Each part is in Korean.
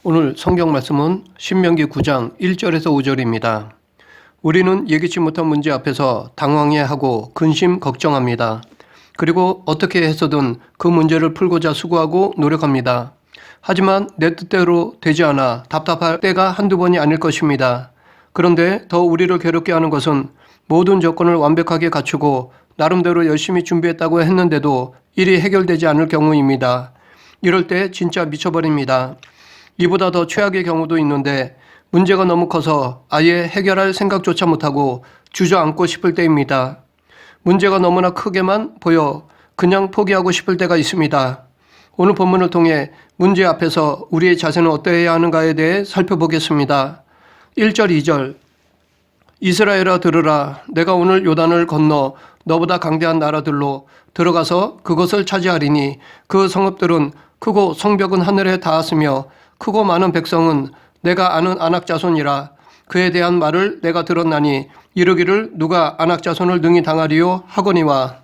오늘 성경 말씀은 신명기 9장 1절에서 5절입니다. 우리는 예기치 못한 문제 앞에서 당황해하고 근심 걱정합니다. 그리고 어떻게 해서든 그 문제를 풀고자 수고하고 노력합니다. 하지만 내 뜻대로 되지 않아 답답할 때가 한두 번이 아닐 것입니다. 그런데 더 우리를 괴롭게 하는 것은 모든 조건을 완벽하게 갖추고 나름대로 열심히 준비했다고 했는데도 일이 해결되지 않을 경우입니다. 이럴 때 진짜 미쳐버립니다. 이보다 더 최악의 경우도 있는데 문제가 너무 커서 아예 해결할 생각조차 못하고 주저앉고 싶을 때입니다. 문제가 너무나 크게만 보여 그냥 포기하고 싶을 때가 있습니다. 오늘 본문을 통해 문제 앞에서 우리의 자세는 어떠해야 하는가에 대해 살펴보겠습니다. 1절, 2절. 이스라엘아 들으라. 내가 오늘 요단을 건너 너보다 강대한 나라들로 들어가서 그것을 차지하리니 그 성읍들은 크고 성벽은 하늘에 닿았으며 크고 많은 백성은 내가 아는 아낙 자손이라. 그에 대한 말을 내가 들었나니 이르기를 누가 아낙 자손을 능히 당하리요 하거니와.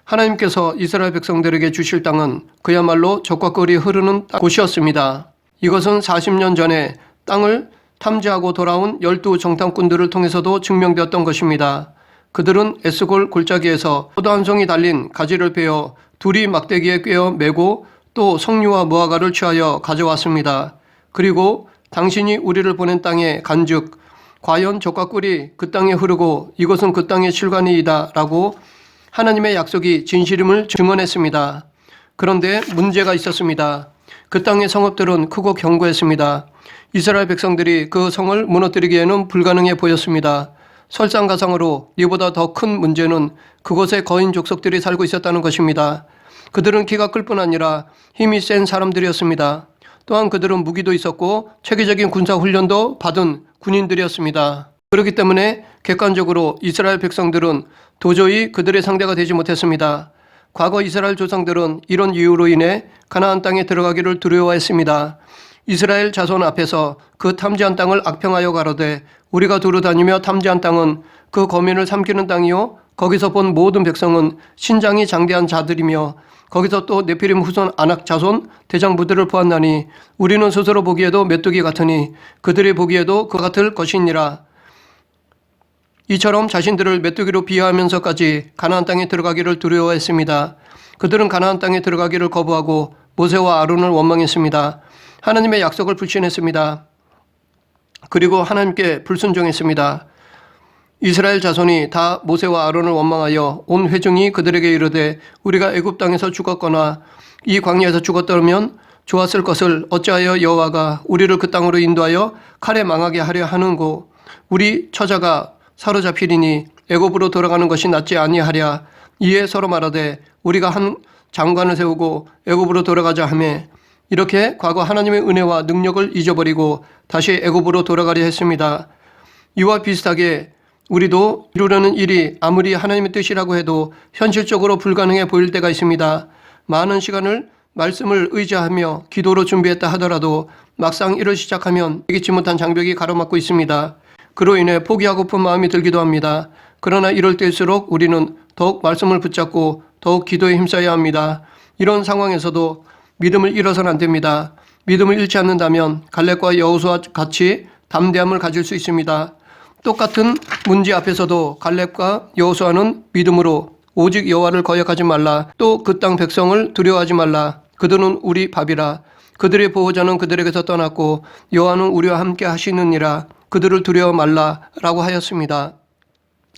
하나님께서 이스라엘 백성들에게 주실 땅은 그야말로 적과 꿀이 흐르는 곳이었습니다. 이것은 40년 전에 땅을 탐지하고 돌아온 12 정탐꾼들을 통해서도 증명되었던 것입니다. 그들은 에스골 골짜기에서 포도 한 송이 달린 가지를 베어 둘이 막대기에 꿰어 메고 또 석류와 무화과를 취하여 가져왔습니다. 그리고 당신이 우리를 보낸 땅에 간즉 과연 적과 꿀이 그 땅에 흐르고 이것은 그 땅의 실관이이다 라고 하나님의 약속이 진실임을 증언했습니다. 그런데 문제가 있었습니다. 그 땅의 성읍들은 크고 견고했습니다. 이스라엘 백성들이 그 성을 무너뜨리기에는 불가능해 보였습니다. 설상가상으로 이보다 더 큰 문제는 그곳에 거인 족속들이 살고 있었다는 것입니다. 그들은 키가 클 뿐 아니라 힘이 센 사람들이었습니다. 또한 그들은 무기도 있었고 체계적인 군사 훈련도 받은 군인들이었습니다. 그렇기 때문에 객관적으로 이스라엘 백성들은 도저히 그들의 상대가 되지 못했습니다. 과거 이스라엘 조상들은 이런 이유로 인해 가나안 땅에 들어가기를 두려워했습니다. 이스라엘 자손 앞에서 그 탐지한 땅을 악평하여 가로되 우리가 두루 다니며 탐지한 땅은 그 거민을 삼키는 땅이요 거기서 본 모든 백성은 신장이 장대한 자들이며 거기서 또 네피림 후손 아낙 자손 대장부들을 보았나니 우리는 스스로 보기에도 메뚜기 같으니 그들이 보기에도 그 같을 것이니라. 이처럼 자신들을 메뚜기로 비하하면서까지 가나안 땅에 들어가기를 두려워했습니다. 그들은 가나안 땅에 들어가기를 거부하고 모세와 아론을 원망했습니다. 하나님의 약속을 불신했습니다. 그리고 하나님께 불순종했습니다. 이스라엘 자손이 다 모세와 아론을 원망하여 온 회중이 그들에게 이르되 우리가 애굽 땅에서 죽었거나 이 광야에서 죽었더면 좋았을 것을 어찌하여 여호와가 우리를 그 땅으로 인도하여 칼에 망하게 하려 하는고 우리 처자가 사로잡히리니 애굽으로 돌아가는 것이 낫지 아니하랴. 이에 서로 말하되 우리가 한 장관을 세우고 애굽으로 돌아가자 하매 이렇게 과거 하나님의 은혜와 능력을 잊어버리고 다시 애굽으로 돌아가려 했습니다. 이와 비슷하게 우리도 이루려는 일이 아무리 하나님의 뜻이라고 해도 현실적으로 불가능해 보일 때가 있습니다. 많은 시간을 말씀을 의지하며 기도로 준비했다 하더라도 막상 일을 시작하면 예기치 못한 장벽이 가로막고 있습니다. 그로 인해 포기하고픈 마음이 들기도 합니다. 그러나 이럴 때일수록 우리는 더욱 말씀을 붙잡고 더욱 기도에 힘써야 합니다. 이런 상황에서도 믿음을 잃어서는 안 됩니다. 믿음을 잃지 않는다면 갈렙과 여호수아 같이 담대함을 가질 수 있습니다. 똑같은 문제 앞에서도 갈렙과 여호수아는 믿음으로 오직 여호와를 거역하지 말라. 또 그 땅 백성을 두려워하지 말라. 그들은 우리 밥이라. 그들의 보호자는 그들에게서 떠났고 여호와는 우리와 함께 하시느니라. 그들을 두려워 말라 라고 하였습니다.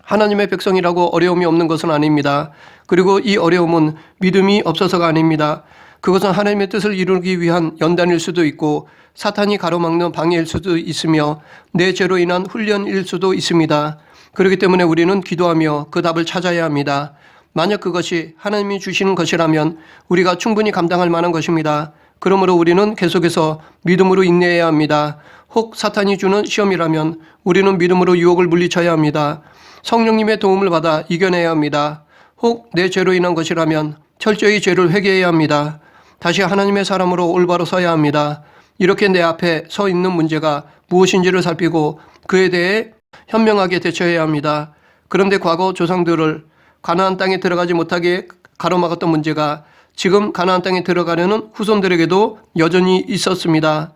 하나님의 백성이라고 어려움이 없는 것은 아닙니다. 그리고 이 어려움은 믿음이 없어서가 아닙니다. 그것은 하나님의 뜻을 이루기 위한 연단일 수도 있고 사탄이 가로막는 방해일 수도 있으며 내 죄로 인한 훈련일 수도 있습니다. 그렇기 때문에 우리는 기도하며 그 답을 찾아야 합니다. 만약 그것이 하나님이 주시는 것이라면 우리가 충분히 감당할 만한 것입니다. 그러므로 우리는 계속해서 믿음으로 인내해야 합니다. 혹 사탄이 주는 시험이라면 우리는 믿음으로 유혹을 물리쳐야 합니다. 성령님의 도움을 받아 이겨내야 합니다. 혹 내 죄로 인한 것이라면 철저히 죄를 회개해야 합니다. 다시 하나님의 사람으로 올바로 서야 합니다. 이렇게 내 앞에 서 있는 문제가 무엇인지를 살피고 그에 대해 현명하게 대처해야 합니다. 그런데 과거 조상들을 가나안 땅에 들어가지 못하게 가로막았던 문제가 지금 가나안 땅에 들어가려는 후손들에게도 여전히 있었습니다.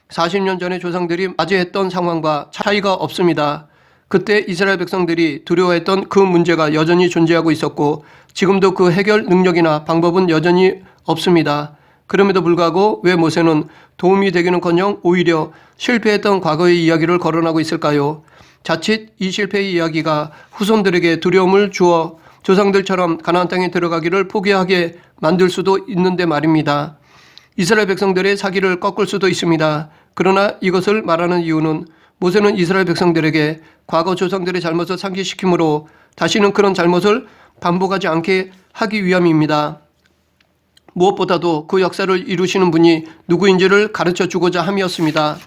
40년 전에 조상들이 맞이했던 상황과 차이가 없습니다. 그때 이스라엘 백성들이 두려워했던 그 문제가 여전히 존재하고 있었고 지금도 그 해결 능력이나 방법은 여전히 없습니다. 그럼에도 불구하고 왜 모세는 도움이 되기는커녕 오히려 실패했던 과거의 이야기를 거론하고 있을까요? 자칫 이 실패의 이야기가 후손들에게 두려움을 주어 조상들처럼 가나안 땅에 들어가기를 포기하게 만들 수도 있는데 말입니다. 이스라엘 백성들의 사기를 꺾을 수도 있습니다. 그러나 이것을 말하는 이유는 모세는 이스라엘 백성들에게 과거 조상들의 잘못을 상기시키므로 다시는 그런 잘못을 반복하지 않게 하기 위함입니다. 무엇보다도 그 역사를 이루시는 분이 누구인지를 가르쳐 주고자 함이었습니다.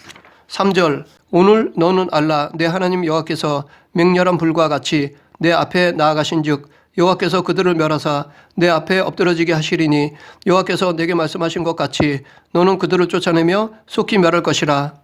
3절 오늘 너는 알라 내 하나님 여호와께서 맹렬한 불과 같이 내 앞에 나아가신즉 여호와께서 그들을 멸하사 내 앞에 엎드러지게 하시리니 여호와께서 내게 말씀하신 것 같이 너는 그들을 쫓아내며 속히 멸할 것이라.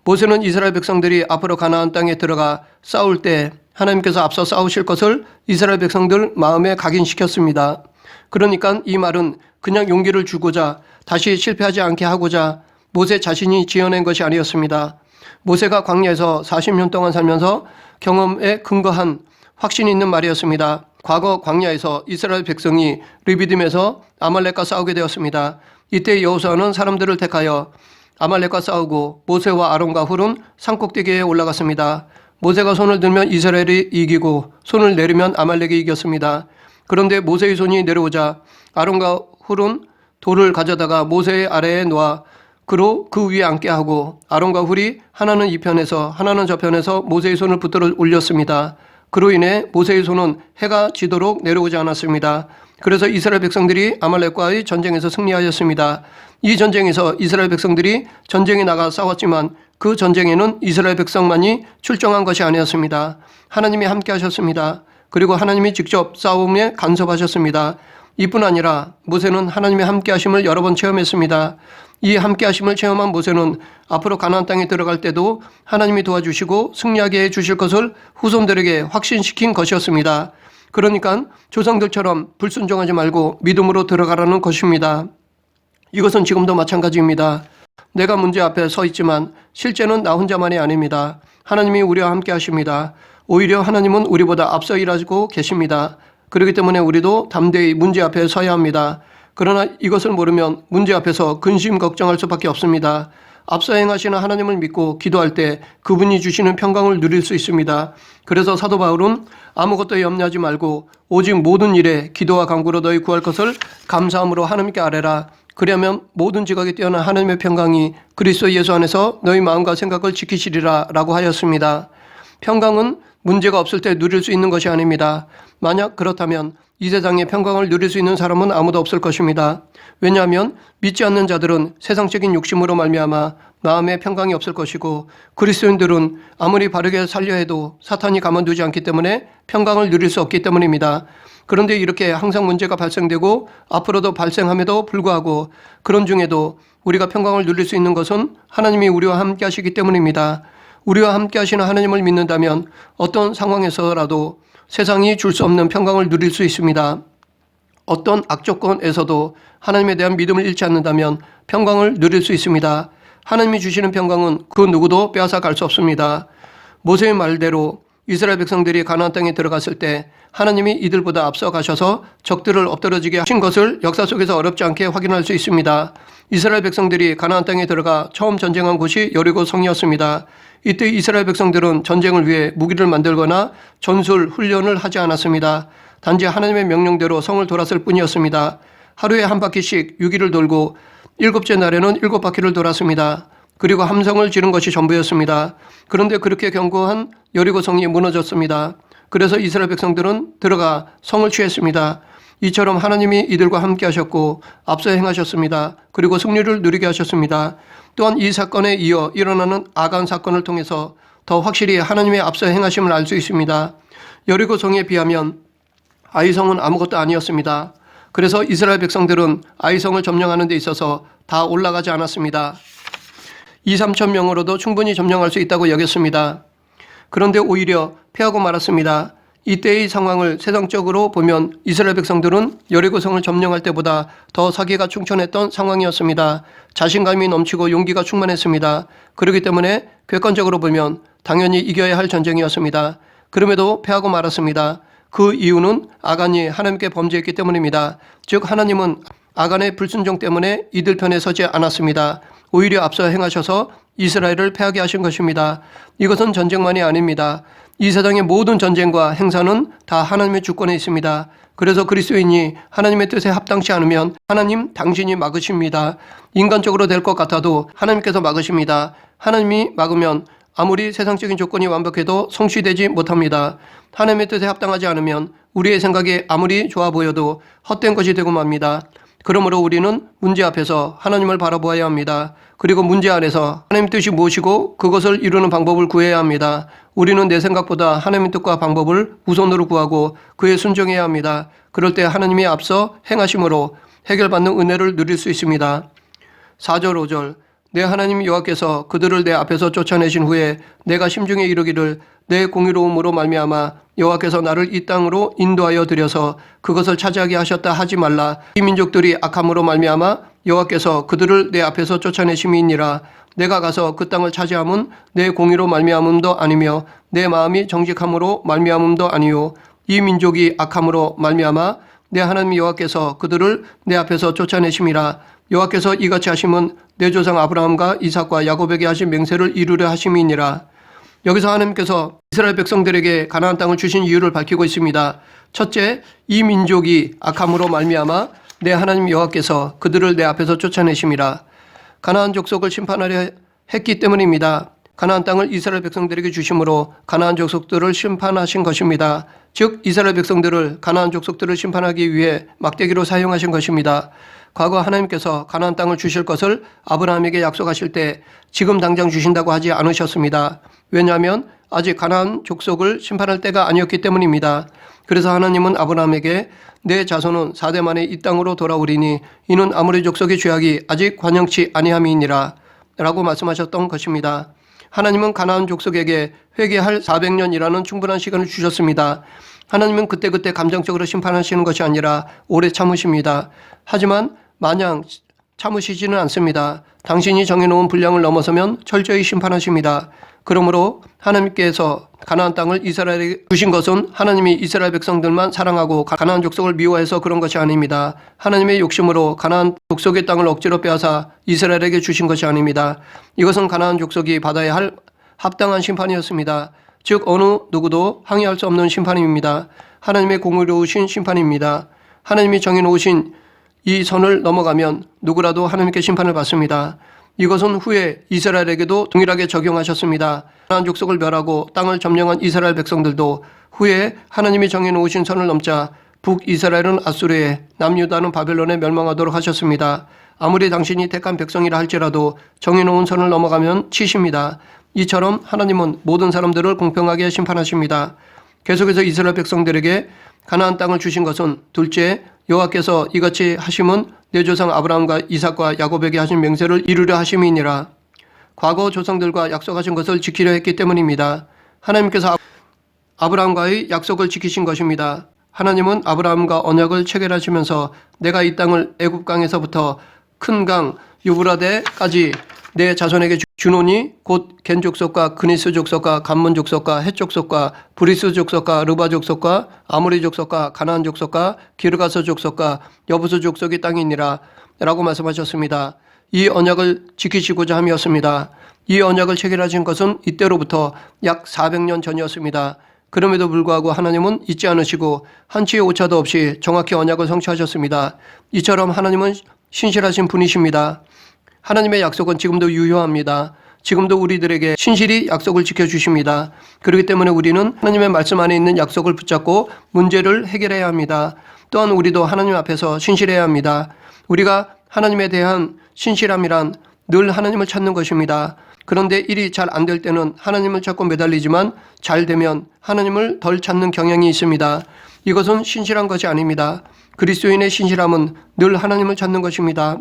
모세는 이스라엘 백성들이 앞으로 가나안 땅에 들어가 싸울 때 하나님께서 앞서 싸우실 것을 이스라엘 백성들 마음에 각인시켰습니다. 그러니까 이 말은 그냥 용기를 주고자 다시 실패하지 않게 하고자 모세 자신이 지어낸 것이 아니었습니다. 모세가 광야에서 40년 동안 살면서 경험에 근거한 확신 있는 말이었습니다. 과거 광야에서 이스라엘 백성이 르비딤에서 아말렉과 싸우게 되었습니다. 이때 여호수아는 사람들을 택하여 아말렉과 싸우고 모세와 아론과 훌은 산꼭대기에 올라갔습니다. 모세가 손을 들면 이스라엘이 이기고 손을 내리면 아말렉이 이겼습니다. 그런데 모세의 손이 내려오자 아론과 훌은 돌을 가져다가 모세의 아래에 놓아 그로 그 위에 앉게 하고 아론과 훌이 하나는 이 편에서 하나는 저 편에서 모세의 손을 붙들어 올렸습니다. 그로 인해 모세의 손은 해가 지도록 내려오지 않았습니다. 그래서 이스라엘 백성들이 아말렉과의 전쟁에서 승리하였습니다. 이 전쟁에서 이스라엘 백성들이 전쟁에 나가 싸웠지만 그 전쟁에는 이스라엘 백성만이 출정한 것이 아니었습니다. 하나님이 함께 하셨습니다. 그리고 하나님이 직접 싸움에 간섭하셨습니다. 이뿐 아니라 모세는 하나님의 함께 하심을 여러 번 체험했습니다. 이 함께 하심을 체험한 모세는 앞으로 가나안 땅에 들어갈 때도 하나님이 도와주시고 승리하게 해주실 것을 후손들에게 확신시킨 것이었습니다. 그러니까 조상들처럼 불순종하지 말고 믿음으로 들어가라는 것입니다. 이것은 지금도 마찬가지입니다. 내가 문제 앞에 서 있지만 실제는 나 혼자만이 아닙니다. 하나님이 우리와 함께 하십니다. 오히려 하나님은 우리보다 앞서 일하고 계십니다. 그렇기 때문에 우리도 담대히 문제 앞에 서야 합니다. 그러나 이것을 모르면 문제 앞에서 근심 걱정할 수밖에 없습니다. 앞서 행하시는 하나님을 믿고 기도할 때 그분이 주시는 평강을 누릴 수 있습니다. 그래서 사도 바울은 아무것도 염려하지 말고 오직 모든 일에 기도와 간구로 너희 구할 것을 감사함으로 하나님께 아뢰라. 그리하면 모든 지각에 뛰어난 하나님의 평강이 그리스도 예수 안에서 너희 마음과 생각을 지키시리라 라고 하였습니다. 평강은 문제가 없을 때 누릴 수 있는 것이 아닙니다. 만약 그렇다면 이 세상에 평강을 누릴 수 있는 사람은 아무도 없을 것입니다. 왜냐하면 믿지 않는 자들은 세상적인 욕심으로 말미암아 마음에 평강이 없을 것이고 그리스도인들은 아무리 바르게 살려 해도 사탄이 가만두지 않기 때문에 평강을 누릴 수 없기 때문입니다. 그런데 이렇게 항상 문제가 발생되고 앞으로도 발생함에도 불구하고 그런 중에도 우리가 평강을 누릴 수 있는 것은 하나님이 우리와 함께 하시기 때문입니다. 우리와 함께 하시는 하나님을 믿는다면 어떤 상황에서라도 세상이 줄 수 없는 평강을 누릴 수 있습니다. 어떤 악조건에서도 하나님에 대한 믿음을 잃지 않는다면 평강을 누릴 수 있습니다. 하나님이 주시는 평강은 그 누구도 빼앗아 갈 수 없습니다. 모세의 말대로 이스라엘 백성들이 가나안 땅에 들어갔을 때 하나님이 이들보다 앞서 가셔서 적들을 엎드러지게 하신 것을 역사 속에서 어렵지 않게 확인할 수 있습니다. 이스라엘 백성들이 가나안 땅에 들어가 처음 전쟁한 곳이 여리고 성이었습니다. 이때 이스라엘 백성들은 전쟁을 위해 무기를 만들거나 전술 훈련을 하지 않았습니다. 단지 하나님의 명령대로 성을 돌았을 뿐이었습니다. 하루에 한 바퀴씩 6일을 돌고 7째 날에는 7바퀴를 돌았습니다. 그리고 함성을 지른 것이 전부였습니다. 그런데 그렇게 견고한 여리고 성이 무너졌습니다. 그래서 이스라엘 백성들은 들어가 성을 취했습니다. 이처럼 하나님이 이들과 함께 하셨고 앞서 행하셨습니다. 그리고 승리를 누리게 하셨습니다. 또한 이 사건에 이어 일어나는 아간 사건을 통해서 더 확실히 하나님의 앞서 행하심을 알 수 있습니다. 여리고 성에 비하면 아이성은 아무것도 아니었습니다. 그래서 이스라엘 백성들은 아이성을 점령하는 데 있어서 다 올라가지 않았습니다. 2-3천 명으로도 충분히 점령할 수 있다고 여겼습니다. 그런데 오히려 패하고 말았습니다. 이때의 상황을 세상적으로 보면 이스라엘 백성들은 여리고성을 점령할 때보다 더 사기가 충천했던 상황이었습니다. 자신감이 넘치고 용기가 충만했습니다. 그렇기 때문에 객관적으로 보면 당연히 이겨야 할 전쟁이었습니다. 그럼에도 패하고 말았습니다. 그 이유는 아간이 하나님께 범죄했기 때문입니다. 즉 하나님은 아간의 불순종 때문에 이들 편에 서지 않았습니다. 오히려 앞서 행하셔서 이스라엘을 패하게 하신 것입니다. 이것은 전쟁만이 아닙니다. 이 세상의 모든 전쟁과 행사는 다 하나님의 주권에 있습니다. 그래서 그리스도인이 하나님의 뜻에 합당치 않으면 하나님 당신이 막으십니다. 인간적으로 될 것 같아도 하나님께서 막으십니다. 하나님이 막으면 아무리 세상적인 조건이 완벽해도 성취되지 못합니다. 하나님의 뜻에 합당하지 않으면 우리의 생각이 아무리 좋아 보여도 헛된 것이 되고 맙니다. 그러므로 우리는 문제 앞에서 하나님을 바라보아야 합니다. 그리고 문제 안에서 하나님의 뜻이 무엇이고 그것을 이루는 방법을 구해야 합니다. 우리는 내 생각보다 하나님의 뜻과 방법을 우선으로 구하고 그에 순종해야 합니다. 그럴 때 하나님이 앞서 행하심으로 해결받는 은혜를 누릴 수 있습니다. 4절 5절 내 하나님 여호와께서 그들을 내 앞에서 쫓아내신 후에 내가 심중에 이르기를 내 공의로움으로 말미암아 여호와께서 나를 이 땅으로 인도하여 들여서 그것을 차지하게 하셨다 하지 말라. 이 민족들이 악함으로 말미암아 여호와께서 그들을 내 앞에서 쫓아내심이니라. 내가 가서 그 땅을 차지함은 내 공의로 말미암음도 아니며 내 마음이 정직함으로 말미암음도 아니요 이 민족이 악함으로 말미암아 내 하나님 여호와께서 그들을 내 앞에서 쫓아내심이라. 여호와께서 이같이 하심은 내 조상 아브라함과 이삭과 야곱에게 하신 맹세를 이루려 하심이니라. 여기서 하나님께서 이스라엘 백성들에게 가나안 땅을 주신 이유를 밝히고 있습니다. 첫째, 이 민족이 악함으로 말미암아 내 하나님 여호와께서 그들을 내 앞에서 쫓아내심이라. 가나안 족속을 심판하려 했기 때문입니다. 가나안 땅을 이스라엘 백성들에게 주심으로 가나안 족속들을 심판하신 것입니다. 즉 이스라엘 백성들을 가나안 족속들을 심판하기 위해 막대기로 사용하신 것입니다. 과거 하나님께서 가나안 땅을 주실 것을 아브라함에게 약속하실 때 지금 당장 주신다고 하지 않으셨습니다. 왜냐하면 아직 가나안 족속을 심판할 때가 아니었기 때문입니다. 그래서 하나님은 아브라함에게 내 자손은 4대 만에 이 땅으로 돌아오리니 이는 아모리 족속의 죄악이 아직 관영치 아니함이니라 라고 말씀하셨던 것입니다. 하나님은 가나안 족속에게 회개할 400년이라는 충분한 시간을 주셨습니다. 하나님은 그때그때 감정적으로 심판하시는 것이 아니라 오래 참으십니다. 하지만 마냥 참으시지는 않습니다. 당신이 정해놓은 분량을 넘어서면 철저히 심판하십니다. 그러므로 하나님께서 가나안 땅을 이스라엘에게 주신 것은 하나님이 이스라엘 백성들만 사랑하고 가나안 족속을 미워해서 그런 것이 아닙니다. 하나님의 욕심으로 가나안 족속의 땅을 억지로 빼앗아 이스라엘에게 주신 것이 아닙니다. 이것은 가나안 족속이 받아야 할 합당한 심판이었습니다. 즉 어느 누구도 항의할 수 없는 심판입니다. 하나님의 공의로우신 심판입니다. 하나님이 정해놓으신 이 선을 넘어가면 누구라도 하나님께 심판을 받습니다. 이것은 후에 이스라엘에게도 동일하게 적용하셨습니다. 가나안 족속을 멸하고 땅을 점령한 이스라엘 백성들도 후에 하나님이 정해놓으신 선을 넘자 북이스라엘은 아수르에, 남유다는 바벨론에 멸망하도록 하셨습니다. 아무리 당신이 택한 백성이라 할지라도 정해놓은 선을 넘어가면 치십니다. 이처럼 하나님은 모든 사람들을 공평하게 심판하십니다. 계속해서 이스라엘 백성들에게 가나안 땅을 주신 것은 둘째, 여호와께서 이같이 하심은 내 조상 아브라함과 이삭과 야곱에게 하신 맹세를 이루려 하심이니라. 과거 조상들과 약속하신 것을 지키려 했기 때문입니다. 하나님께서 아브라함과의 약속을 지키신 것입니다. 하나님은 아브라함과 언약을 체결하시면서 내가 이 땅을 애굽강에서부터 큰 강 유브라데까지 내 자손에게 주노니 곧 겐 족속과 그니스 족속과 감문 족속과 헷 족속과 브리스 족속과 르바 족속과 아모리 족속과 가나안 족속과 기르가스 족속과 여부스 족속이 땅이니라 라고 말씀하셨습니다. 이 언약을 지키시고자 함이었습니다. 이 언약을 체결하신 것은 이때로부터 약 400년 전이었습니다. 그럼에도 불구하고 하나님은 잊지 않으시고 한치의 오차도 없이 정확히 언약을 성취하셨습니다. 이처럼 하나님은 신실하신 분이십니다. 하나님의 약속은 지금도 유효합니다. 지금도 우리들에게 신실히 약속을 지켜주십니다. 그렇기 때문에 우리는 하나님의 말씀 안에 있는 약속을 붙잡고 문제를 해결해야 합니다. 또한 우리도 하나님 앞에서 신실해야 합니다. 우리가 하나님에 대한 신실함이란 늘 하나님을 찾는 것입니다. 그런데 일이 잘 안 될 때는 하나님을 찾고 매달리지만 잘 되면 하나님을 덜 찾는 경향이 있습니다. 이것은 신실한 것이 아닙니다. 그리스도인의 신실함은 늘 하나님을 찾는 것입니다.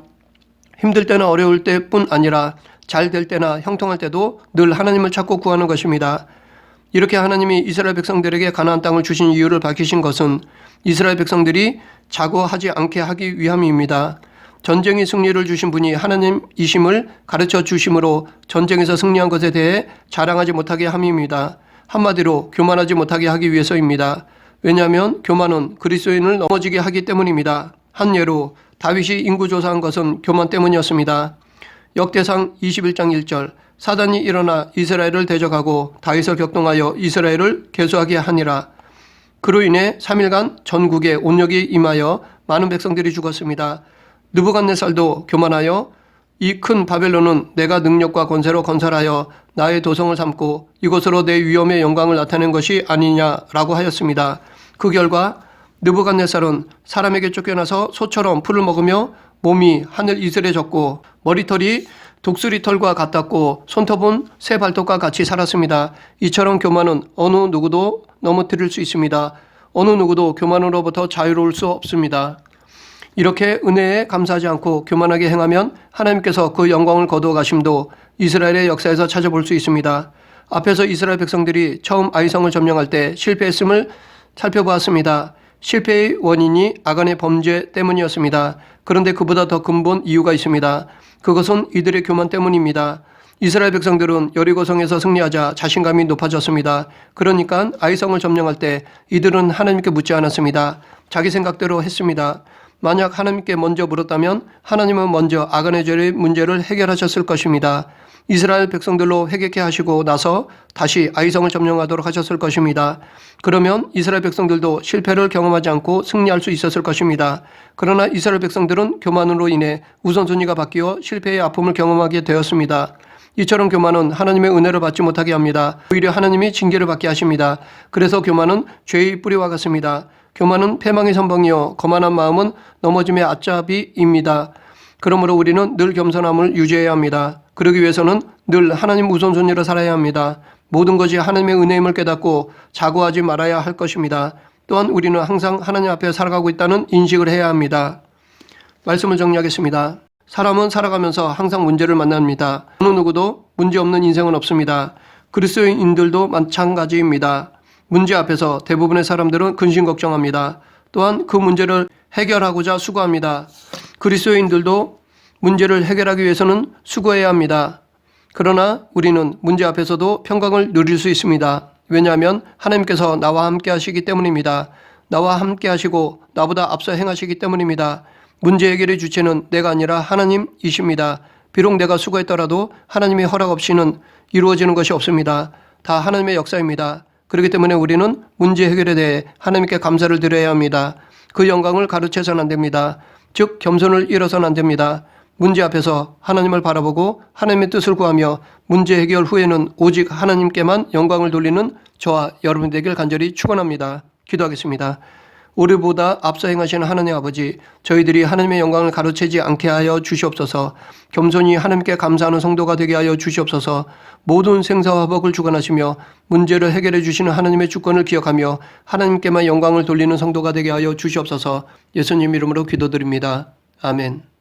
힘들 때나 어려울 때뿐 아니라 잘 될 때나 형통할 때도 늘 하나님을 찾고 구하는 것입니다. 이렇게 하나님이 이스라엘 백성들에게 가나안 땅을 주신 이유를 밝히신 것은 이스라엘 백성들이 자고하지 않게 하기 위함입니다. 전쟁의 승리를 주신 분이 하나님이심을 가르쳐 주심으로 전쟁에서 승리한 것에 대해 자랑하지 못하게 함입니다. 한마디로 교만하지 못하게 하기 위해서입니다. 왜냐하면 교만은 그리스도인을 넘어지게 하기 때문입니다. 한 예로 다윗이 인구조사한 것은 교만 때문이었습니다. 역대상 21장 1절 사단이 일어나 이스라엘을 대적하고 다윗을 격동하여 이스라엘을 계수하게 하니라. 그로 인해 3일간 전국에 온역이 임하여 많은 백성들이 죽었습니다. 느부갓네살도 교만하여 이 큰 바벨론은 내가 능력과 권세로 건설하여 나의 도성을 삼고 이곳으로 내 위엄의 영광을 나타낸 것이 아니냐라고 하였습니다. 그 결과 느부갓네살은 사람에게 쫓겨나서 소처럼 풀을 먹으며 몸이 하늘 이슬에 젖고 머리털이 독수리털과 같았고 손톱은 새 발톱과 같이 살았습니다. 이처럼 교만은 어느 누구도 넘어뜨릴 수 있습니다. 어느 누구도 교만으로부터 자유로울 수 없습니다. 이렇게 은혜에 감사하지 않고 교만하게 행하면 하나님께서 그 영광을 거두어 가심도 이스라엘의 역사에서 찾아볼 수 있습니다. 앞에서 이스라엘 백성들이 처음 아이성을 점령할 때 실패했음을 살펴보았습니다. 실패의 원인이 아간의 범죄 때문이었습니다. 그런데 그보다 더 근본 이유가 있습니다. 그것은 이들의 교만 때문입니다. 이스라엘 백성들은 여리고성에서 승리하자 자신감이 높아졌습니다. 그러니까 아이성을 점령할 때 이들은 하나님께 묻지 않았습니다. 자기 생각대로 했습니다. 만약 하나님께 먼저 물었다면 하나님은 먼저 아간의 죄의 문제를 해결하셨을 것입니다. 이스라엘 백성들로 회개케 하시고 나서 다시 아이성을 점령하도록 하셨을 것입니다. 그러면 이스라엘 백성들도 실패를 경험하지 않고 승리할 수 있었을 것입니다. 그러나 이스라엘 백성들은 교만으로 인해 우선순위가 바뀌어 실패의 아픔을 경험하게 되었습니다. 이처럼 교만은 하나님의 은혜를 받지 못하게 합니다. 오히려 하나님이 징계를 받게 하십니다. 그래서 교만은 죄의 뿌리와 같습니다. 교만은 패망의 선봉이요 거만한 마음은 넘어짐의 앞잡이입니다. 그러므로 우리는 늘 겸손함을 유지해야 합니다. 그러기 위해서는 늘 하나님 우선순위로 살아야 합니다. 모든 것이 하나님의 은혜임을 깨닫고 자고하지 말아야 할 것입니다. 또한 우리는 항상 하나님 앞에 살아가고 있다는 인식을 해야 합니다. 말씀을 정리하겠습니다. 사람은 살아가면서 항상 문제를 만납니다. 어느 누구도 문제없는 인생은 없습니다. 그리스도인들도 마찬가지입니다. 문제 앞에서 대부분의 사람들은 근심 걱정합니다. 또한 그 문제를 해결하고자 수고합니다. 그리스도인들도 문제를 해결하기 위해서는 수고해야 합니다. 그러나 우리는 문제 앞에서도 평강을 누릴 수 있습니다. 왜냐하면 하나님께서 나와 함께 하시기 때문입니다. 나와 함께 하시고 나보다 앞서 행하시기 때문입니다. 문제 해결의 주체는 내가 아니라 하나님이십니다. 비록 내가 수고했더라도 하나님의 허락 없이는 이루어지는 것이 없습니다. 다 하나님의 역사입니다. 그렇기 때문에 우리는 문제 해결에 대해 하나님께 감사를 드려야 합니다. 그 영광을 가로채서는 안 됩니다. 즉 겸손을 잃어서는 안 됩니다. 문제 앞에서 하나님을 바라보고 하나님의 뜻을 구하며 문제 해결 후에는 오직 하나님께만 영광을 돌리는 저와 여러분 되길 간절히 축원합니다. 기도하겠습니다. 우리보다 앞서 행하시는 하나님 아버지, 저희들이 하나님의 영광을 가로채지 않게 하여 주시옵소서. 겸손히 하나님께 감사하는 성도가 되게 하여 주시옵소서. 모든 생사화복을 주관하시며 문제를 해결해 주시는 하나님의 주권을 기억하며 하나님께만 영광을 돌리는 성도가 되게 하여 주시옵소서. 예수님 이름으로 기도드립니다. 아멘.